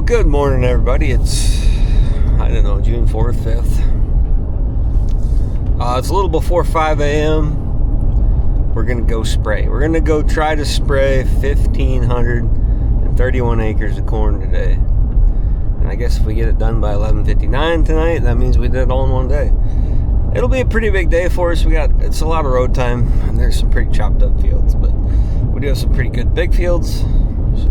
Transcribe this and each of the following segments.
Good morning, everybody. It's, I don't know, June 4th, 5th. It's a little before 5 a.m. We're going to go spray. We're going to go try to spray 1,531 acres of corn today. And I guess if we get it done by 11:59 tonight, that means we did it all in one day. It'll be a pretty big day for us. It's a lot of road time, and there's some pretty chopped up fields, but we do have some pretty good big fields.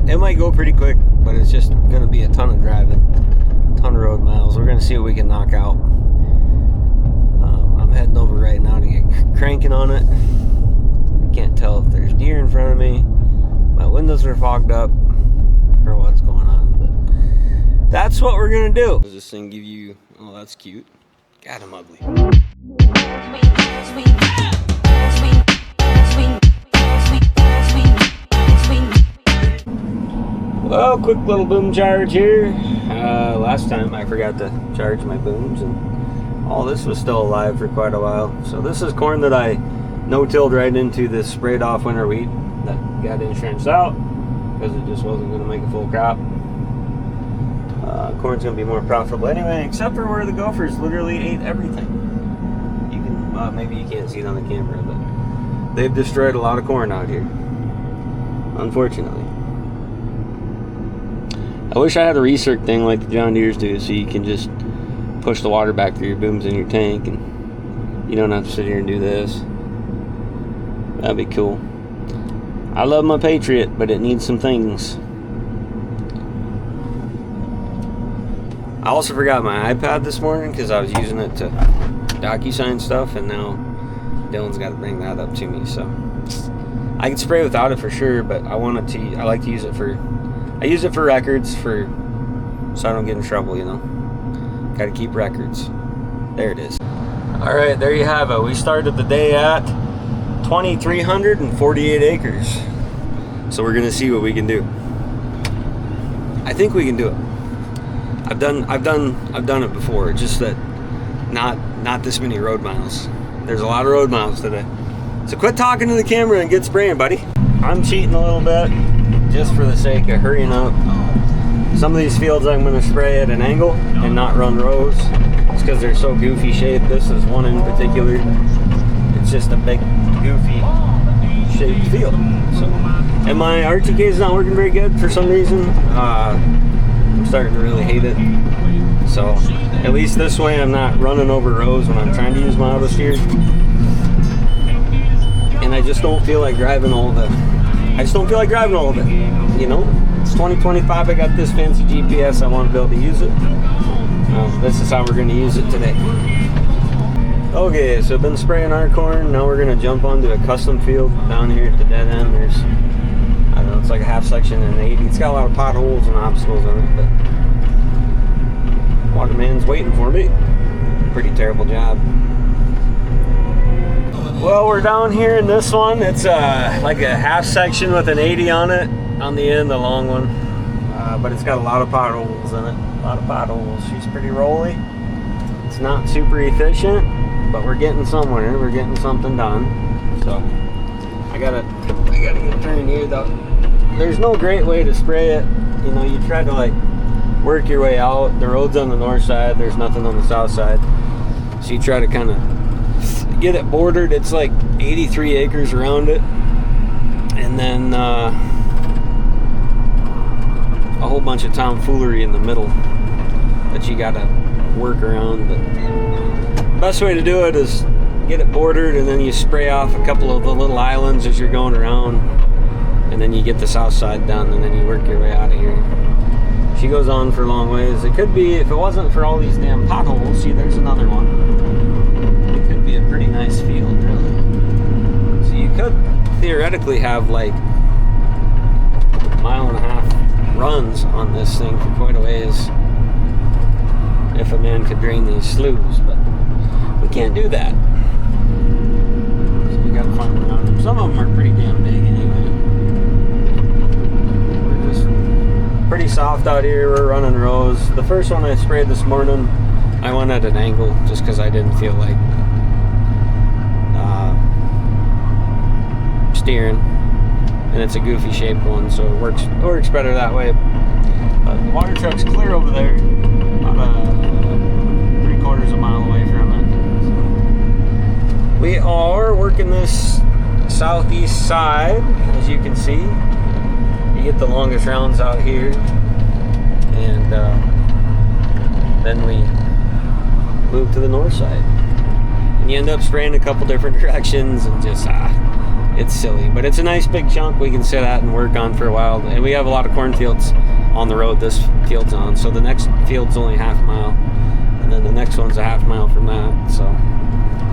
It might go pretty quick, but it's just going to be a ton of driving, a ton of road miles. We're going to see what we can knock out. I'm heading over right now to get cranking on it. I can't tell if there's deer in front of me. My windows are fogged up, or what's going on, but that's what we're going to do. Does this thing give you, oh, that's cute. God, I'm ugly. Well, quick little boom charge here. Last time I forgot to charge my booms, and all this was still alive for quite a while. So this is corn that I no-tilled right into this sprayed off winter wheat that got insurance out because it just wasn't going to make a full crop. Corn's going to be more profitable anyway, except for where the gophers literally ate everything. You can, maybe you can't see it on the camera, but they've destroyed a lot of corn out here, unfortunately. I wish I had a recirc thing like the John Deere's do, so you can just push the water back through your booms in your tank and you don't have to sit here and do this. That'd be cool. I love my Patriot, but it needs some things. I also forgot my iPad this morning because I was using it to DocuSign stuff, and now Dylan's got to bring that up to me. So I can spray without it for sure, but I like to use it for. I use it for records, so I don't get in trouble, you know. Got to keep records. There it is. All right, there you have it. We started the day at 2,348 acres. So we're gonna see what we can do. I think we can do it. I've done it before. Just that not this many road miles. There's a lot of road miles today. So quit talking to the camera and get spraying, buddy. I'm cheating a little bit just for the sake of hurrying up. Some of these fields I'm going to spray at an angle and not run rows. It's because they're so goofy shaped. This is one in particular. It's just a big goofy shaped field. So, and my RTK is not working very good for some reason. I'm starting to really hate it. So at least this way I'm not running over rows when I'm trying to use my auto steer. And I just don't feel like driving all of it. You know, it's 2025. I got this fancy GPS. I want to be able to use it. This is how we're going to use it today. Okay, so I've been spraying our corn. Now we're going to jump onto a custom field down here at the dead end. There's, I don't know, it's like a half section and an 80. It's got a lot of potholes and obstacles in it, but Waterman's waiting for me. Pretty terrible job. Well, we're down here in this one. It's like a half section with an 80 on it, on the end, the long one. But it's got a lot of potholes in it. A lot of potholes. She's pretty rolly. It's not super efficient, but we're getting somewhere. We're getting something done. So I gotta get turned here though. There's no great way to spray it. You know, you try to like work your way out. The road's on the north side. There's nothing on the south side. So you try to kind of get it bordered. It's like 83 acres around it, and then a whole bunch of tomfoolery in the middle that you gotta work around. But the best way to do it is get it bordered, and then you spray off a couple of the little islands as you're going around, and then you get the south side done, and then you work your way out of here. She goes on for a long ways. It could be, if it wasn't for all these damn potholes, see, there's another one. Be a pretty nice field, really. So you could theoretically have like 1.5 mile runs on this thing for quite a ways if a man could drain these sloughs, but we can't do that. So we gotta find around them. Some of them are pretty damn big anyway. We're just pretty soft out here. We're running rows. The first one I sprayed this morning, I went at an angle just because I didn't feel like steering, and it's a goofy shaped one, so it works better that way. But the water truck's clear over there, about 3/4 mile away from it. We are working this southeast side, as you can see. You get the longest rounds out here, and then we move to the north side. And you end up spraying a couple different directions, and just it's silly, but it's a nice big chunk we can sit at and work on for a while. And we have a lot of cornfields on the road this field's on, so the next field's only half a mile, and then the next one's a half mile from that, so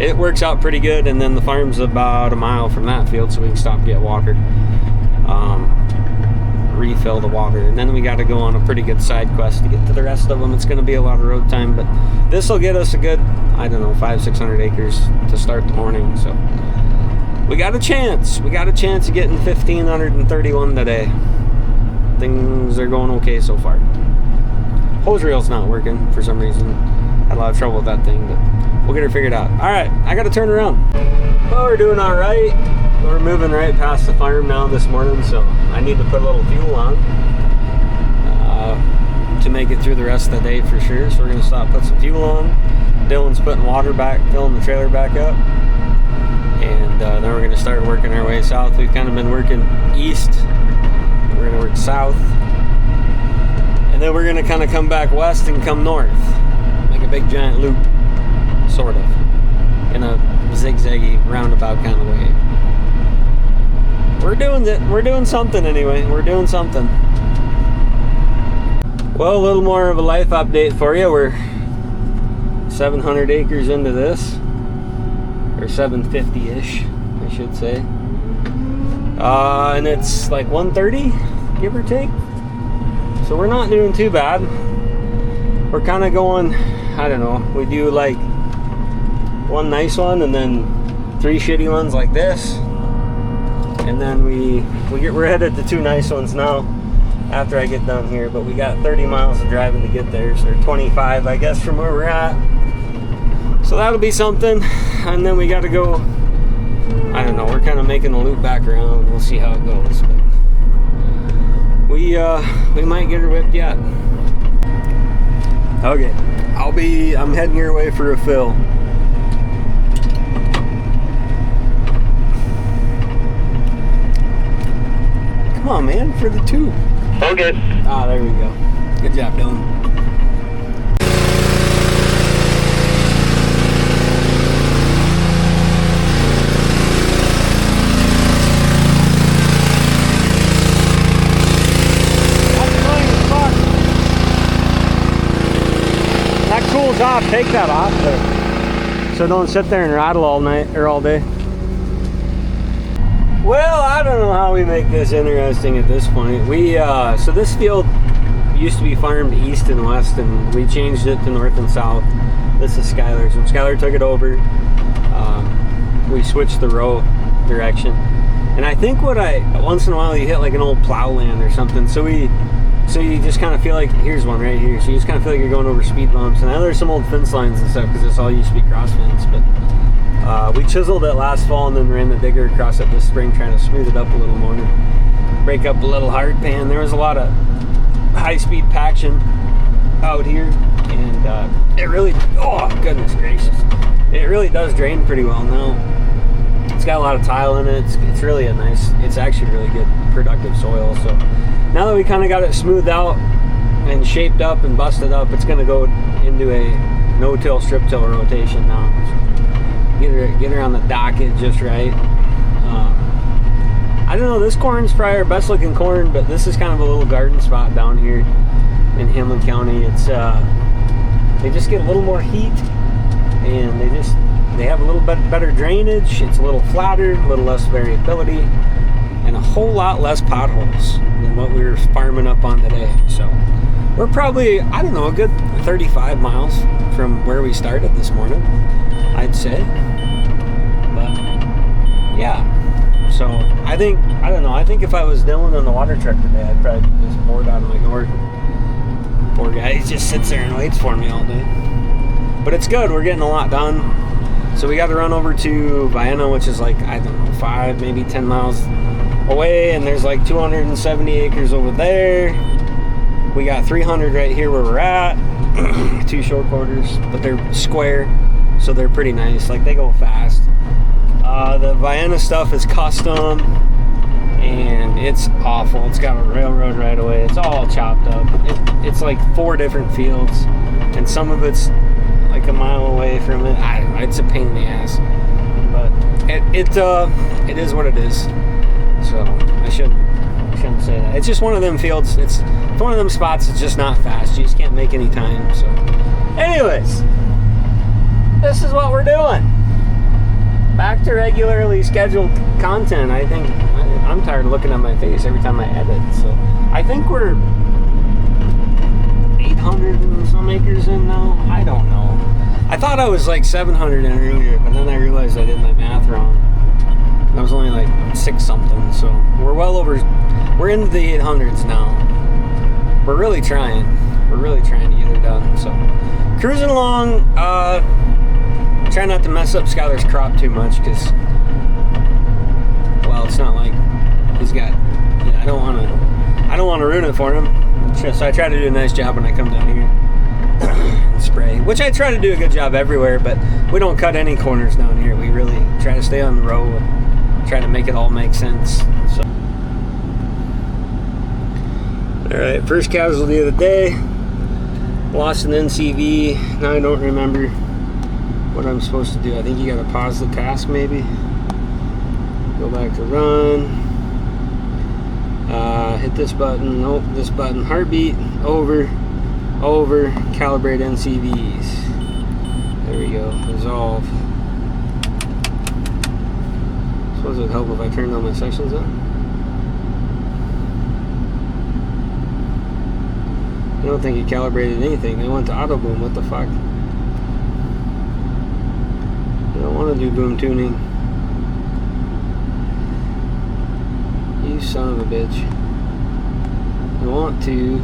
it works out pretty good. And then the farm's about a mile from that field, so we can stop and get water, refill the water, and then we got to go on a pretty good side quest to get to the rest of them. It's going to be a lot of road time, but this will get us a good, I don't know, 500-600 acres to start the morning. So we got a chance. We got a chance of getting 1,531 today. Things are going okay so far. Hose reel's not working for some reason. Had a lot of trouble with that thing, but we'll get her figured out. All right, I got to turn around. Well, we're doing all right. We're moving right past the farm now this morning, so I need to put a little fuel on to make it through the rest of the day for sure. So we're going to stop, put some fuel on. Dylan's putting water back, filling the trailer back up. And then we're going to start working our way south. We've kind of been working east. We're going to work south. And then we're going to kind of come back west and come north. Make a big giant loop, sort of, in a zigzaggy roundabout kind of way. We're doing it. We're doing something anyway. We're doing something. Well, a little more of a life update for you. We're 700 acres into this, or 750-ish, I should say. And it's like 130, give or take. So we're not doing too bad. We're kind of going, I don't know, we do like one nice one and then 3 shitty ones like this. And then we're headed to 2 nice ones now after I get done here, but we got 30 miles of driving to get there, so 25 I guess from where we're at. So that'll be something. And then we got to go, I don't know, we're kind of making the loop back around. We'll see how it goes, but we might get her whipped yet. Okay, I'm heading your way for a fill. Come on, man, for the 2. Okay. Ah, there we go. Good job, Dylan. That's annoying as fuck. That cools off. Take that off there, so don't sit there and rattle all night or all day. Well, I don't know how we make this interesting at this point. So this field used to be farmed east and west, and we changed it to north and south. This is Skylar's. When Skylar took it over, we switched the row direction. And I think once in a while you hit like an old plow land or something. So you just kind of feel like, here's one right here. So you just kind of feel like you're going over speed bumps. And now there's some old fence lines and stuff because this all used to be cross fence, but we chiseled it last fall and then ran the digger across it this spring, trying to smooth it up a little more, break up a little hard pan. There was a lot of high-speed paction out here, and it really, oh goodness gracious, it really does drain pretty well now. It's got a lot of tile in it. It's really it's actually really good productive soil. So now that we kind of got it smoothed out and shaped up and busted up, it's going to go into a no-till strip till rotation now. Get her on the docket just right. I don't know, this corn's probably our best looking corn, but this is kind of a little garden spot down here in Hamlin County. It's they just get a little more heat, and they have a little bit better drainage. It's a little flatter, a little less variability, and a whole lot less potholes than what we were farming up on today. So we're probably, I don't know, a good 35 miles from where we started this morning, I'd say. But yeah, so I think if I was Dylan on the water truck today, I'd probably be just bored out of my gourd. Poor guy, he just sits there and waits for me all day. But it's good, we're getting a lot done. So we got to run over to Vienna, which is like, I don't know, 5, maybe 10 miles away, and there's like 270 acres over there. We got 300 right here where we're at. 2 short quarters, but they're square, so they're pretty nice. Like, they go fast. The Vienna stuff is custom, and it's awful. It's got a railroad right away. It's all chopped up. It's like 4 different fields, and some of it's like a mile away from it. I don't know. It's a pain in the ass, but it is what it is. So I shouldn't say that. It's just one of them fields. It's one of them spots that's just not fast. You just can't make any time. So, anyways, this is what we're doing. Back to regularly scheduled content. I think I'm tired of looking at my face every time I edit. So I think we're 800 and some acres in now. I don't know. I thought I was like 700 in earlier, but then I realized I did my math wrong. I was only like 6 something. So we're well over. We're into the 800s now. We're really trying. We're really trying to get it done. So cruising along. Try not to mess up Skylar's crop too much, because, well, it's not like he's got. Yeah, I don't want to ruin it for him. So I try to do a nice job when I come down here and spray, which I try to do a good job everywhere. But we don't cut any corners down here. We really try to stay on the row and try to make it all make sense. So, all right, first casualty of the day. Lost an NCV. Now I don't remember what I'm supposed to do. I think you gotta pause the task, maybe. Go back to run. Hit this button. Nope, this button. Heartbeat. Over. Calibrate NCVs. There we go. Resolve. Suppose it would help if I turned all my sections on. I don't think it calibrated anything. I went to auto boom. What the fuck? I don't want to do boom tuning. You son of a bitch. I want to.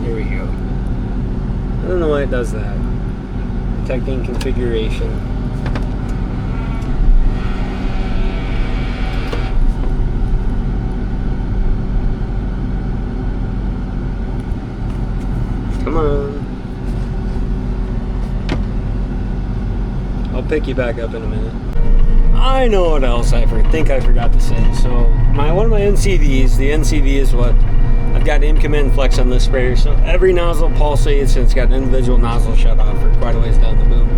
There we go. I don't know why it does that. Detecting configuration. Come on. I'll pick you back up in a minute. I know what else I think I forgot to say. So one of my NCVs, the NCV is what I've got IMCOMMAND flex on this sprayer. So every nozzle pulsates, and it's got an individual nozzle shut off for quite a ways down the boom.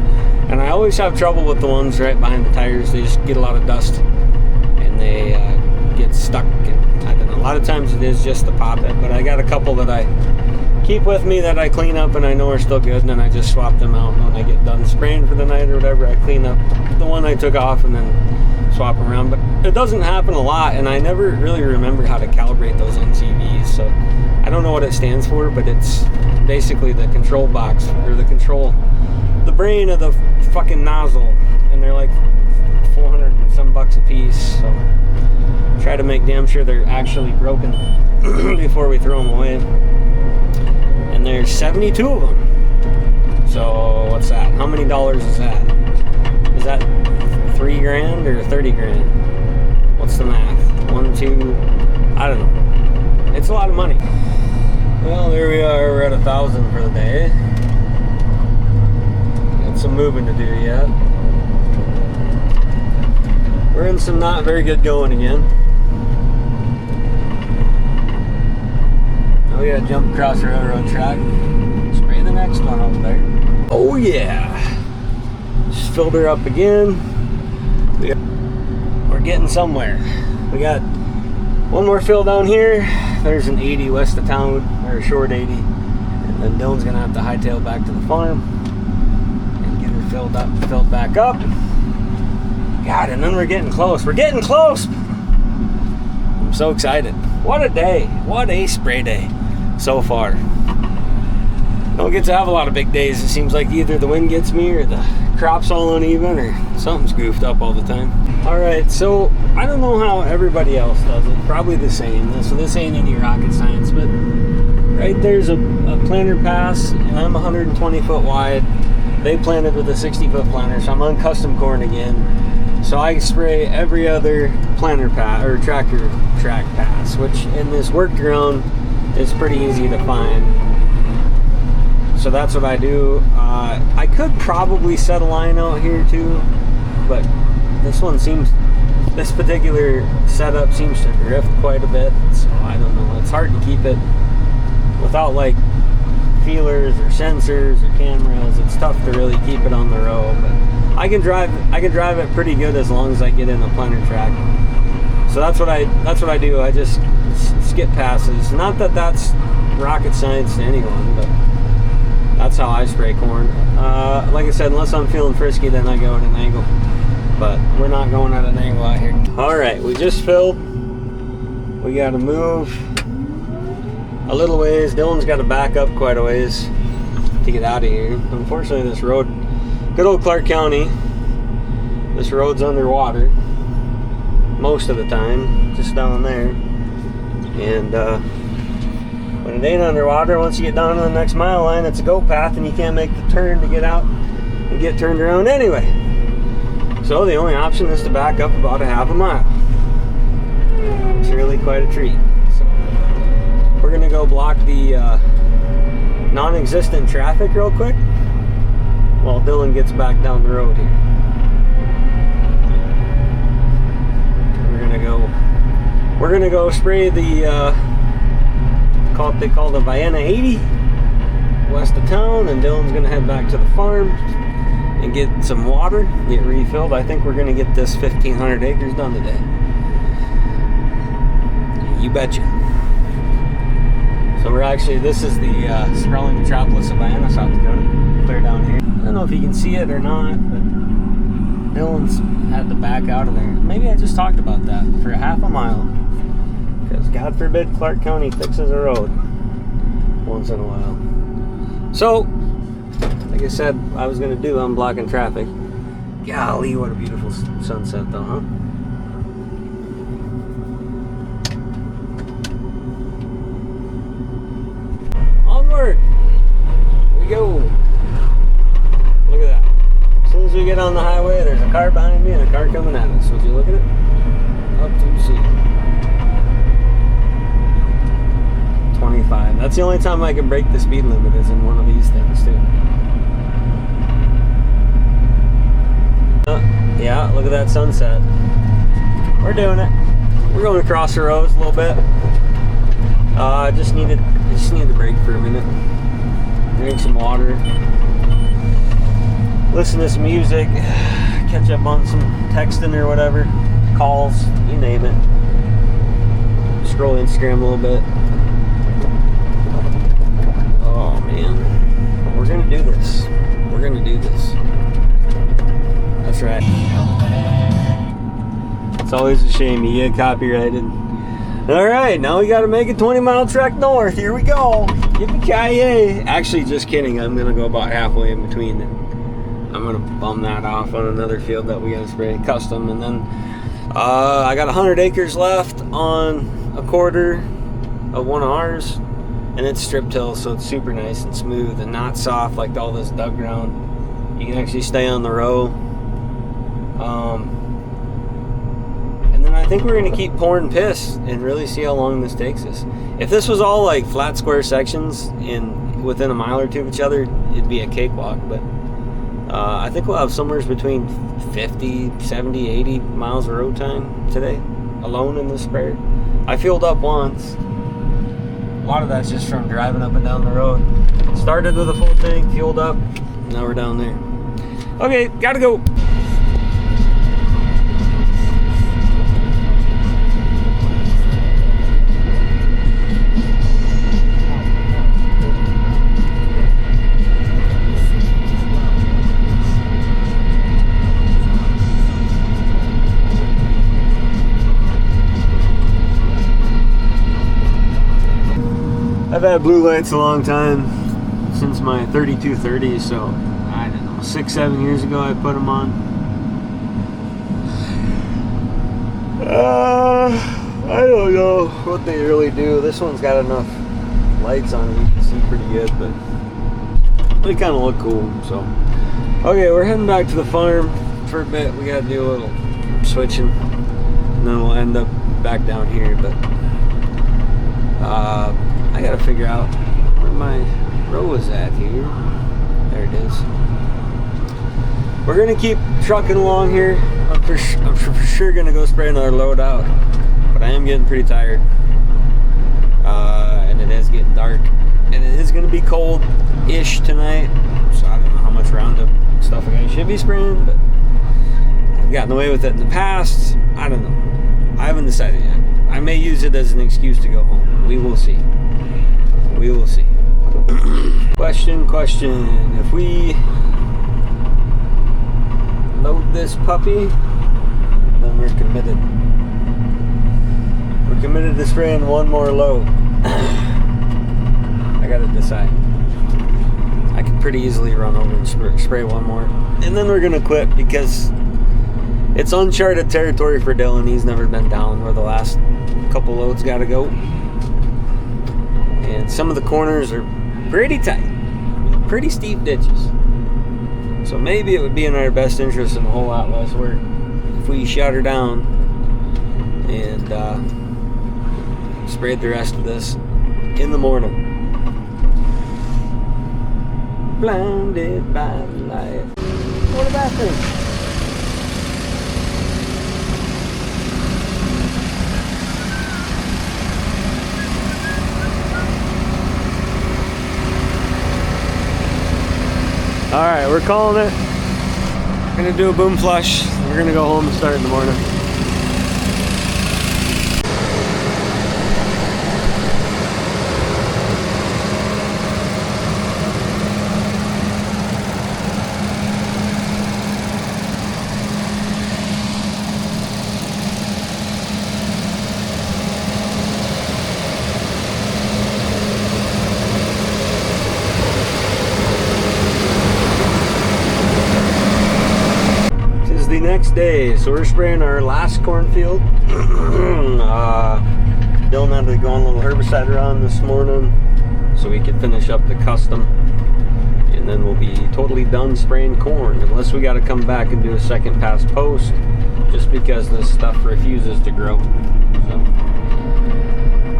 And I always have trouble with the ones right behind the tires. They just get a lot of dust, and they get stuck. And I don't know. A lot of times it is just the poppet, but I got a couple that I keep with me that I clean up and I know are still good, and then I just swap them out. And when I get done spraying for the night or whatever, I clean up the one I took off and then swap them around. But it doesn't happen a lot, and I never really remember how to calibrate those NCVs. So I don't know what it stands for, but it's basically the control box, or the brain of the fucking nozzle, and they're like 400 and some bucks a piece. So try to make damn sure they're actually broken before we throw them away. And there's 72 of them. So what's that? How many dollars is that? Is that $3,000 or 30 grand? What's the math? 1, 2, I don't know. It's a lot of money. Well, there we are. We're at 1,000 for the day. Got some moving to do yet. We're in some not very good going again. We gotta jump across the railroad track. Spray the next one over there. Oh yeah. Just filled her up again. We're getting somewhere. We got one more fill down here. There's an 80 west of town, or a short 80. And then Dylan's gonna have to hightail back to the farm and get her filled back up. God, and then we're getting close. We're getting close. I'm so excited. What a day. What a spray day so far. Don't get to have a lot of big days. It seems like either the wind gets me or the crop's all uneven or something's goofed up all the time. Alright, so I don't know how everybody else does it. Probably the same. So this ain't any rocket science, but right there's a planter pass, and I'm 120 foot wide. They planted with a 60 foot planter, so I'm on custom corn again. So I spray every other planter pass or tractor track pass, which in this worked ground it's pretty easy to find. So that's what I do. I could probably set a line out here too, but this particular setup seems to drift quite a bit, so I don't know. It's hard to keep it without like feelers or sensors or cameras. It's tough to really keep it on the road, but I can drive it pretty good as long as I get in a planter track. So that's what I do. I just skip passes. Not that that's rocket science to anyone, but that's how I spray corn. Like I said, unless I'm feeling frisky, then I go at an angle. But we're not going at an angle out here. All right, we just filled. We got to move a little ways. Dylan's got to back up quite a ways to get out of here. Unfortunately, this road, good old Clark County, this road's underwater most of the time, just down there. And when it ain't underwater, once you get down to the next mile line, it's a go path and you can't make the turn to get out and get turned around anyway. So the only option is to back up about a half a mile. It's really quite a treat. So we're gonna go block the non-existent traffic real quick while Dylan gets back down the road here. We're gonna go spray the they call the Vienna 80 west of town, and Dylan's gonna head back to the farm and get some water, get refilled. I think we're gonna get this 1,500 acres done today. You betcha. So we're actually, this is the sprawling metropolis of Vienna, South Dakota, clear down here. I don't know if you can see it or not, but Dylan's had to back out of there. Maybe I just talked about that for a half a mile, because God forbid Clark County fixes a road once in a while. So, like I said, I was going to do unblocking traffic. Golly, what a beautiful sunset though, huh? Onward! Here we go. Look at that. As soon as we get on the highway, there's a car behind me and a car coming at us. Would you look at it? Up to see. 25. That's the only time I can break the speed limit, is in one of these things too. Yeah, look at that sunset. We're doing it. We're going across the roads a little bit. I just need to break for a minute. Drink some water. Listen to some music. Catch up on some texting or whatever. Calls, you name it. Scroll Instagram a little bit. Oh man. We're gonna do this. We're gonna do this. That's right. It's always a shame you get copyrighted. Alright, now we gotta make a 20-mile trek north. Here we go. Yippee-ki-yay. Actually, just kidding. I'm gonna go about halfway in between. I'm gonna bum that off on another field that we gotta spray custom. And then I got 100 acres left on a quarter of one of ours. And it's strip till, so it's super nice and smooth and not soft like all this dug ground. You can actually stay on the row. And then I think we're gonna keep pouring piss and really see how long this takes us. If this was all like flat square sections in within a mile or two of each other, it'd be a cakewalk, but I think we'll have somewhere between 50, 70, 80 miles of road time today alone in this sprayer. I filled up once. A lot of that's just from driving up and down the road. Started with a full tank, fueled up, now we're down there. Okay, gotta go. I've had blue lights a long time, since my 3230, so I don't know, 6-7 years ago I put them on. I don't know what they really do. This one's got enough lights on it, you can see pretty good, but they kind of look cool. So, okay, we're heading back to the farm for a bit. We gotta do a little switching, and then we'll end up back down here. But I I gotta figure out where my row is at here. There it is. We're gonna keep trucking along here. I'm for sure gonna go spray another load out, but I am getting pretty tired. And it is getting dark, and it is gonna be cold-ish tonight. So I don't know how much Roundup stuff I should be spraying, but I've gotten away with it in the past. I don't know. I haven't decided yet. I may use it as an excuse to go home. We will see. We will see. Question. If we load this puppy, then we're committed. We're committed to spraying one more load. I gotta decide. I could pretty easily run over and spray one more. And then we're gonna quit because it's uncharted territory for Dylan. He's never been down where the last couple loads gotta go. And some of the corners are pretty tight. Pretty steep ditches. So maybe it would be in our best interest and a whole lot less work if we shut her down and sprayed the rest of this in the morning. Blinded by the light. What a bathroom. Alright, we're calling it. We're gonna do a boom flush. We're gonna go home and start in the morning. The next day, so we're spraying our last cornfield. Dylan had to go on a little herbicide run this morning so we could finish up the custom, and then we'll be totally done spraying corn unless we got to come back and do a second pass post, just because this stuff refuses to grow. So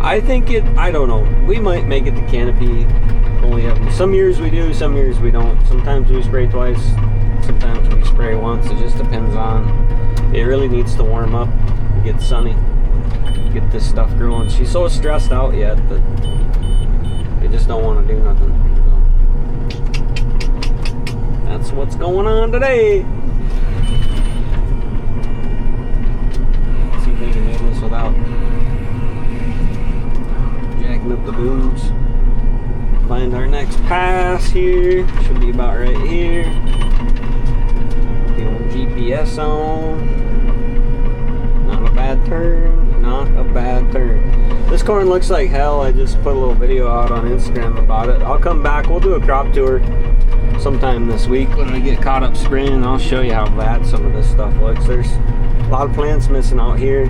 I think I don't know, we might make it to canopy. Only some years we do, some years we don't. Sometimes we spray twice, sometimes we spray once. It just depends on. It really needs to warm up, get sunny, get this stuff growing. She's so stressed out yet that they just don't want to do nothing. So that's what's going on today. Let's see if we can do this without jacking up the booms. Find our next pass here. Should be about right here. GPS on. Not a bad turn. Not a bad turn. This corn looks like hell. I just put a little video out on Instagram about it. I'll come back. We'll do a crop tour sometime this week when I get caught up spraying. I'll show you how bad some of this stuff looks. There's a lot of plants missing out here.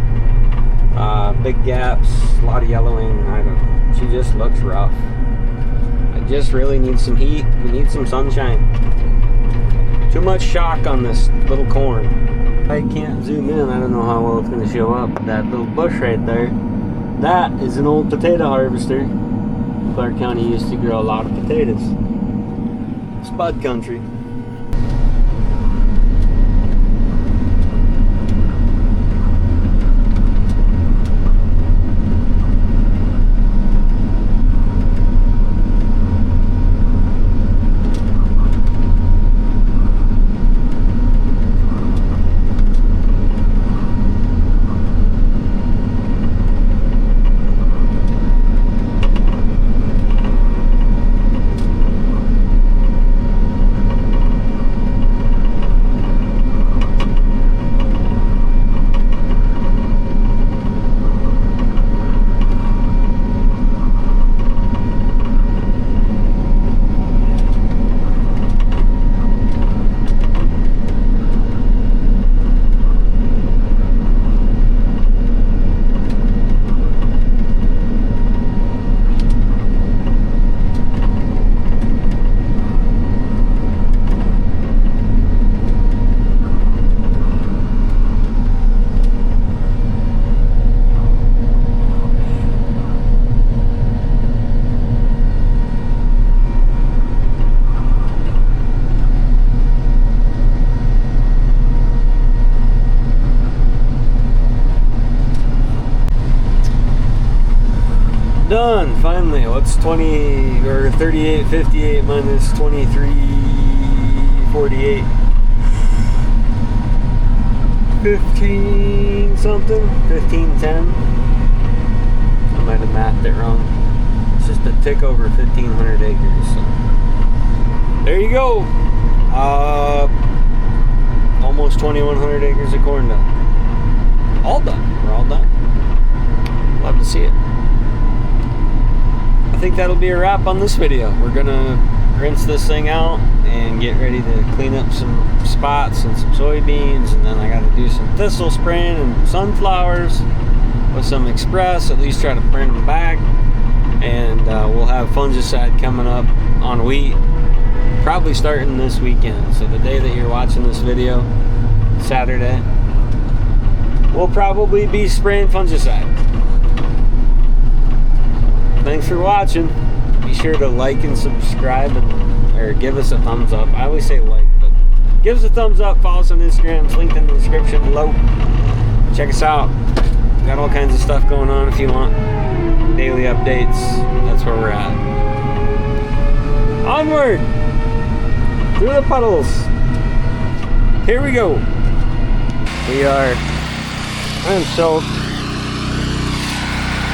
Big gaps. A lot of yellowing. I don't know. She just looks rough. I just really need some heat. We need some sunshine. Too much shock on this little corn. I can't zoom in. I don't know how well it's going to show up. That little bush right there, that is an old potato harvester. Clark County used to grow a lot of potatoes. Spud country. Done, finally. What's 20 or 38.58 minus 23.48? 15 something? 15.10? I might have mathed it wrong. It's just a tick over 1,500 acres. So. There you go. Almost 2,100 acres of corn done. All done. We're all done. Love to see it. I think that'll be a wrap on this video. We're gonna rinse this thing out and get ready to clean up some spots and some soybeans, and then I gotta do some thistle spraying and sunflowers with some Express, at least try to burn them back. And we'll have fungicide coming up on wheat, probably starting this weekend. So the day that you're watching this video, Saturday, we'll probably be spraying fungicide. Thanks for watching. Be sure to like and subscribe, or give us a thumbs up. I always say like, but give us a thumbs up. Follow us on Instagram. It's linked in the description below. Check us out. Got all kinds of stuff going on if you want. Daily updates. That's where we're at. Onward! Through the puddles. Here we go. I'm soaked.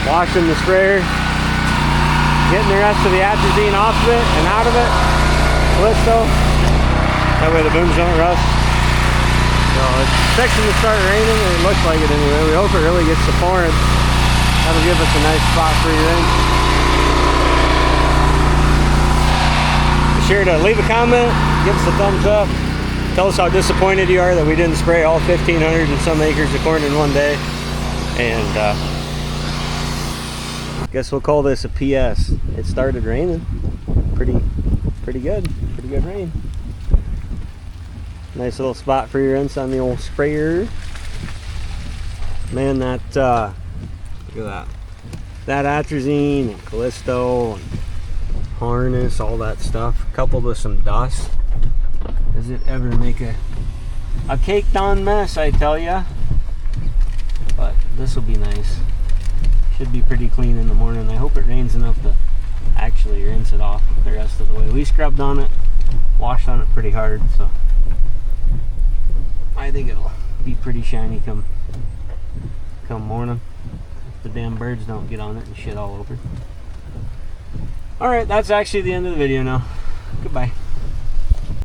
Washing the sprayer. Getting the rest of the atrazine off of it and out of it. Callisto. That way the booms don't rust. So it's fixing to start raining, and it looks like it anyway. We hope it really gets to pouring. That'll give us a nice spot for your rinse. Be sure to leave a comment, give us a thumbs up. Tell us how disappointed you are that we didn't spray all 1,500 and some acres of corn in one day. And guess we'll call this a PS. It started raining. Pretty good. Pretty good rain. Nice little spot for your rinse on the old sprayer. Man, that look at that atrazine and Callisto and harness, all that stuff, coupled with some dust. Does it ever make a caked on mess, I tell ya? But this will be nice. Should be pretty clean in the morning. I hope it rains enough to actually rinse it off the rest of the way. We scrubbed on it, washed on it pretty hard, so I think it'll be pretty shiny come morning. If the damn birds don't get on it and shit all over. Alright, that's actually the end of the video now. Goodbye.